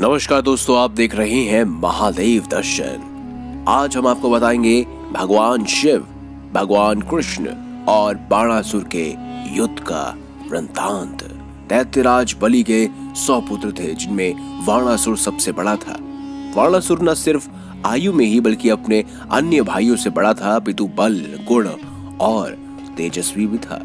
नमस्कार दोस्तों, आप देख रहे हैं महादेव दर्शन। आज हम आपको बताएंगे भगवान शिव, भगवान कृष्ण और बाणासुर के युद्ध का वृत्तांत। दैत्यराज बलि के 100 पुत्र थे, जिनमें बाणासुर सबसे बड़ा था। बाणासुर न सिर्फ आयु में ही बल्कि अपने अन्य भाइयों से बड़ा था, अपितु बल, गुण और तेजस्वी भी था।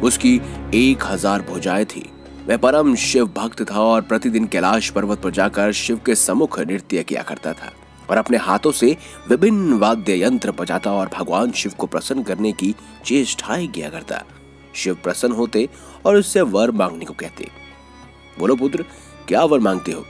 उसकी 1000 भुजाएं थी। वह परम शिव भक्त था और प्रतिदिन कैलाश पर्वत पर जाकर शिव के सम्मुख नृत्य किया करता था और अपने हाथों से विभिन्न वाद्य यंत्र बजाता और भगवान शिव को प्रसन्न करने की चेष्टाएं किया करता। शिव प्रसन्न होते और उससे वर मांगने को कहते। बोलो पुत्र, क्या वर मांगते हो?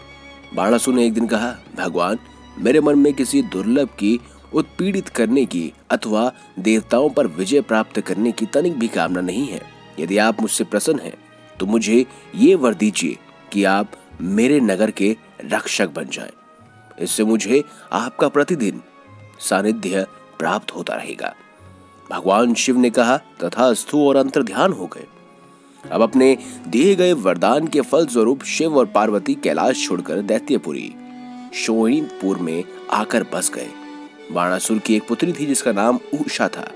बाणासुर ने एक दिन कहा, भगवान, मेरे मन में किसी दुर्लभ की उत्पीड़ित करने की अथवा देवताओं पर विजय प्राप्त करने की तनिक भी कामना नहीं है। यदि आप मुझसे प्रसन्न हैं तो मुझे ये वर दीजिए कि आप मेरे नगर के रक्षक बन जाएं। इससे मुझे आपका प्रतिदिन सानिध्य प्राप्त होता रहेगा। भगवान शिव ने कहा, तथास्तु, और अंतर्ध्यान हो गए। अब अपने दिए गए वरदान के फल स्वरूप शिव और पार्वती कैलाश छोड़कर दैत्यपुरी शोणितपुर में आकर बस गए। बाणासुर की एक पुत्री थी जिसका नाम उषा था।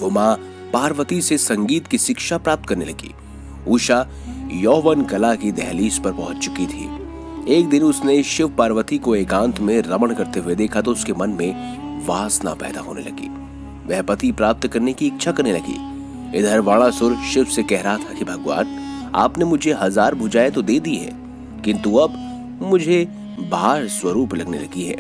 वो मां पार्वती से संगीत की शिक्षा प्राप्त करने लगी। उषा यौवन कला की दहलीज पर पहुंच चुकी थी। एक दिन उसने शिव पार्वती को एकांत में रमण करते हुए देखा तो उसके मन में वासना पैदा होने लगी। वह पति प्राप्त करने की इच्छा करने लगी। इधर बाणासुर शिव से कह रहा था कि भगवान, आपने मुझे 1000 भुजाएं तो दे दी है, किंतु अब मुझे भार स्वरूप लगने लगी है।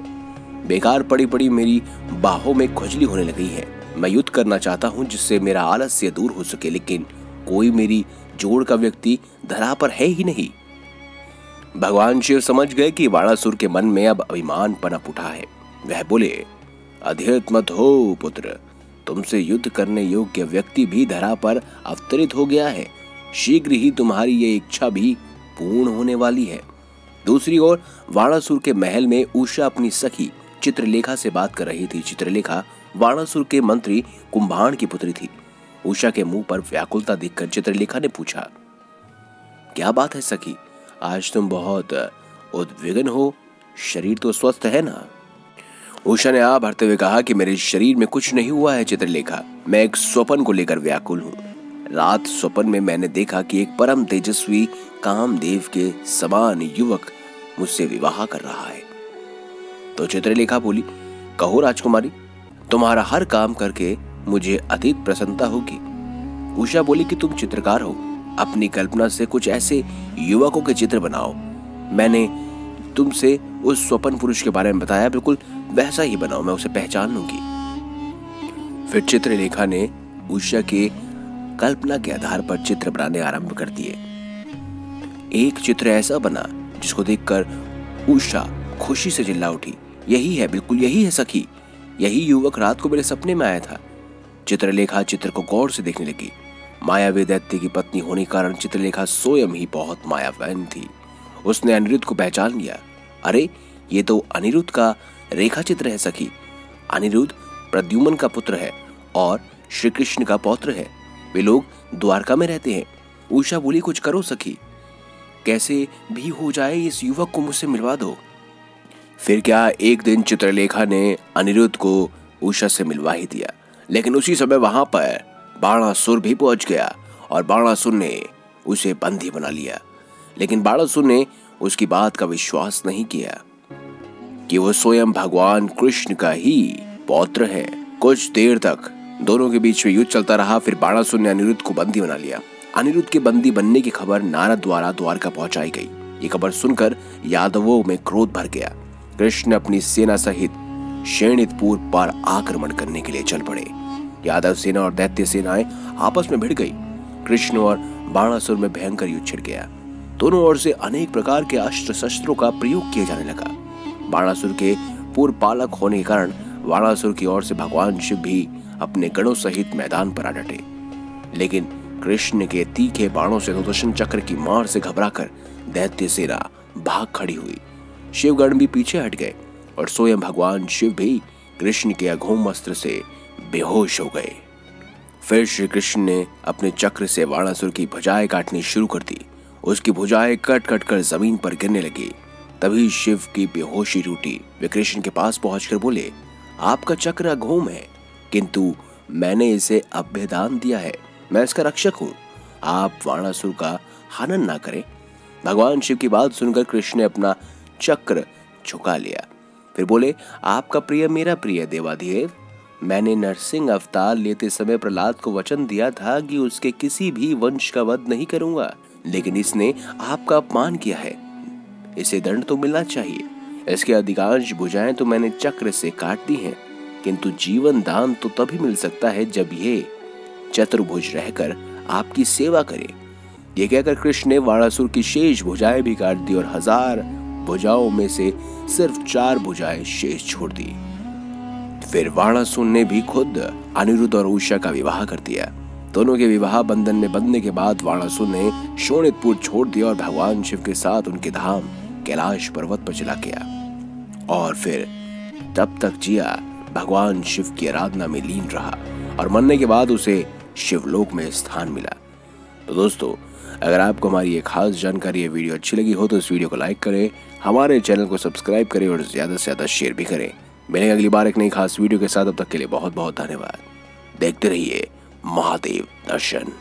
बेकार पड़ी पड़ी मेरी बाहों में खुजली होने लगी है। मैं युद्ध करना चाहता हूं जिससे मेरा आलस्य दूर हो सके, लेकिन कोई मेरी जोड़ का व्यक्ति धरा पर है ही नहीं। भगवान शिव समझ गए कि बाणासुर के मन में अब अभिमान पनप उठा है। वह बोले, अधीर मत हो पुत्र, तुमसे युद्ध करने योग्य व्यक्ति भी धरा पर अवतरित हो गया है। शीघ्र ही तुम्हारी ये इच्छा भी पूर्ण होने वाली है। दूसरी ओर बाणासुर के महल में उषा अपनी सखी चित्रलेखा से बात कर रही थी। चित्रलेखा बाणासुर के मंत्री कुंभाण की पुत्री थी। उषा के मुंह पर व्याकुलता देखकर चित्रलेखा ने पूछा, क्या बात है सखी, आज तुम बहुत उद्विग्न हो, शरीर तो स्वस्थ है ना? उषा ने आ भरते हुए कहा कि मेरे शरीर में कुछ नहीं हुआ है चित्रलेखा, मैं एक स्वप्न को लेकर व्याकुल हूँ। रात स्वप्न में मैंने देखा कि एक परम तेजस्वी कामदेव के समान युवक मुझसे विवाह कर रहा है। तो चित्रलेखा बोली, कहो राजकुमारी, तुम्हारा हर काम करके मुझे अतीत प्रसन्नता होगी। उषा बोली कि तुम चित्रकार हो, अपनी कल्पना से कुछ ऐसे युवकों के चित्र बनाओ। मैंने तुमसे उस स्वप्न पुरुष के बारे में बताया, बिल्कुल वैसा ही बनाओ, मैं उसे पहचान लूंगी। फिर चित्रलेखा ने उषा के कल्पना के आधार पर चित्र बनाने आरंभ कर दिए। एक चित्र ऐसा बना जिसको देखकर उषा खुशी से चिल्ला उठी, यही है, बिल्कुल यही है सखी, यही युवक रात को मेरे सपने में आया था। चित्रलेखा चित्र को गौर से देखने लगी। मायावी दैत्य की पत्नी होने के कारण चित्रलेखा स्वयं ही बहुत मायावान थी। उसने अनिरुद्ध को पहचान लिया। अरे, ये तो अनिरुद्ध का रेखा चित्र है सखी। अनिरुद्ध प्रद्युम्न का पुत्र है और श्री कृष्ण का पौत्र है। वे लोग द्वारका में रहते हैं। उषा बोली, कुछ करो सखी, कैसे भी हो जाए इस युवक को मुझसे मिलवा दो। फिर क्या, एक दिन चित्रलेखा ने अनिरुद्ध को उषा से मिलवा ही दिया, लेकिन उसी समय वहां पर बाणासुर भी पहुंच गया और बाणासुर ने उसे बंदी बना लिया। लेकिन बाणासुर ने उसकी बात का विश्वास नहीं किया कि वो स्वयं भगवान कृष्ण का ही पौत्र है। कुछ देर तक दोनों के बीच में युद्ध चलता रहा। फिर बाणासुर ने अनिरुद्ध को बंदी बना लिया। अनिरुद्ध के बंदी बनने की खबर नारद द्वारा द्वारका पहुंचाई गई। ये खबर सुनकर यादवों में क्रोध भर गया। कृष्ण अपनी सेना सहित शोणितपुर पर आक्रमण करने के लिए चल पड़े। यादव सेना और दैत्य सेनाएं आपस में भिड़ गई। कृष्ण और बाणासुर में भयंकर युद्ध छिड़ गया। दोनों ओर से अनेक प्रकार के अस्त्र शस्त्रों का प्रयोग किया जाने लगा। बाणासुर के पूर्व पालक होने के कारण बाणासुर की ओर से भगवान शिव भी अपने गणों सहित मैदान पर आ डटे। लेकिन कृष्ण के तीखे बाणों से सुदर्शन चक्र की मार से घबराकर दैत्य सेना भाग खड़ी हुई। शिवगण भी पीछे हट गए और स्वयं भगवान शिव भी कृष्ण के अघोम अस्त्र से बेहोश हो गए। फिर श्री कृष्ण ने अपने चक्र से बाणासुर की भुजाएं काटनी शुरू कर दी। उसकी भुजाएं कट कट कर जमीन पर गिरने लगी। तभी शिव की बेहोशी टूटी। वे कृष्ण के पास पहुंचकर बोले, आपका चक्र अघोम है, किंतु मैंने इसे अभ्यदान दिया है। मैं इसका रक्षक हूँ। आप वाणासुर का हनन ना करें। भगवान शिव की बात सुनकर कृष्ण ने अपना चक्र झुका लिया। फिर बोले, आपका प्रिय मेरा प्रिय देवाधिदेव, मैंने नरसिंह अवतार लेते समय प्रहलाद को वचन दिया था कि उसके किसी भी वंश का वध नहीं करूंगा, लेकिन इसने आपका अपमान किया है। इसे दंड तो मिलना चाहिए। इसके अधिकांश भुजाएं तो मैंने चक्र से काट दी हैं, किंतु जीवन दान तो तभी मिल सकता है जब ये चतुर्भुज रहकर आपकी सेवा करे। ये कहकर कृष्ण ने वाणासुर की शेष भुजाएं भी काट दी और 1000 भुजाओं में से सिर्फ 4 भुजाएं शेष छोड़ दी। फिर वाणासुर ने भी खुद अनिरुद्ध और उषा का विवाह कर दिया। दोनों के विवाह बंधन में बंधने के बाद वाणासुर ने शोणितपुर छोड़ दिया और भगवान शिव के साथ उनके धाम कैलाश पर्वत पर चला गया और फिर तब तक जिया भगवान शिव की आराधना में लीन रहा और मरने के बाद उसे शिवलोक में स्थान मिला। तो दोस्तों, अगर आपको हमारी ये खास जानकारी, ये वीडियो अच्छी लगी हो तो इस वीडियो को लाइक करें, हमारे चैनल को सब्सक्राइब करें और ज्यादा से ज्यादा शेयर भी करें। मिलेंगे अगली बार एक नई खास वीडियो के साथ। अब तक के लिए बहुत बहुत धन्यवाद। देखते रहिए महादेव दर्शन।